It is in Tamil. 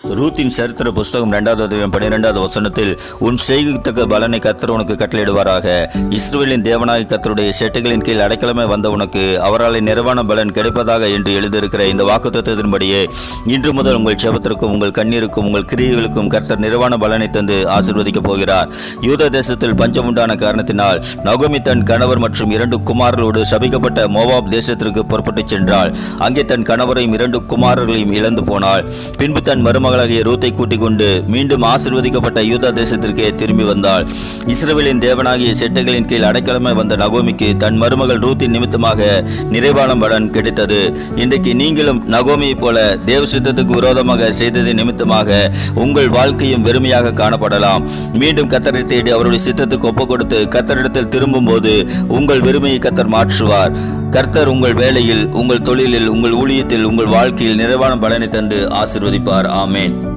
ரூத்தின் சரித்திர புஸ்தகம் 2வது அதிகாரம் 12வது வசனத்தில், உன் செய்கத்தக்க பலனை கர்த்தர் உனக்கு கட்டளையிடுவாராக. இஸ்ரவேலின் தேவனாகிய கர்த்தருடைய செட்டைகளின் கீழ் அடைக்கலமே வந்த உனக்கு அவரால் நிறைவான பலன் கிடைப்பதாக என்று எழுதியிருக்கிற இந்த வாக்குத்தத்தத்தின்படியே இன்று முதல் உங்கள் ஜெபத்திற்கும் உங்கள் கண்ணீருக்கும் உங்கள் கிரியைகளுக்கும் கர்த்தர் நிறைவான பலனை தந்து ஆசீர்வதிக்கப் போகிறார். யூத தேசத்தில் பஞ்சம் உண்டான காரணத்தினால் நகோமி தன் கணவர் மற்றும் 2 குமாரர்களோடு சபிக்கப்பட்ட மோவாப் தேசத்திற்கு புறப்பட்டுச் சென்றாள். அங்கே தன் கணவரையும் 2 குமாரர்களையும் இழந்து போனாள். பின்பு தன் மருமகளாகிய ரூத்தை கூட்டிக் கொண்டு மீண்டும் ஆசீர்வதிக்கப்பட்ட யூதா தேசத்திற்கே திரும்பி வந்தாள். இஸ்ரவேலின் தேவனாகிய செட்டைகளின் கீழ் அடைக்கலமே வந்த நகோமிக்கு தன் மருமகள் ரூத்தின் நிமித்தமாக நிறைவான பலன் கிடைத்தது. இன்றைக்கு நீங்களும் நகோமியைப் போல தேவ சித்தத்துக்கு விரோதமாக செய்ததின் நிமித்தமாக உங்கள் வாழ்க்கையும் வெறுமையாக காணப்படலாம். மீண்டும் கர்த்தரை தேடி அவருடைய சித்தத்துக்கு ஒப்புக் கொடுத்து கர்த்தரிடத்தில் திரும்பும் போது உங்கள் வெறுமையை கர்த்தர் மாற்றுவார். கர்த்தர் உங்கள் வேலையில், உங்கள் தொழிலில், உங்கள் ஊழியத்தில், உங்கள் வாழ்க்கையில் நிறைவான பலனை தந்து ஆசீர்வதிப்பார். ஆமேன்.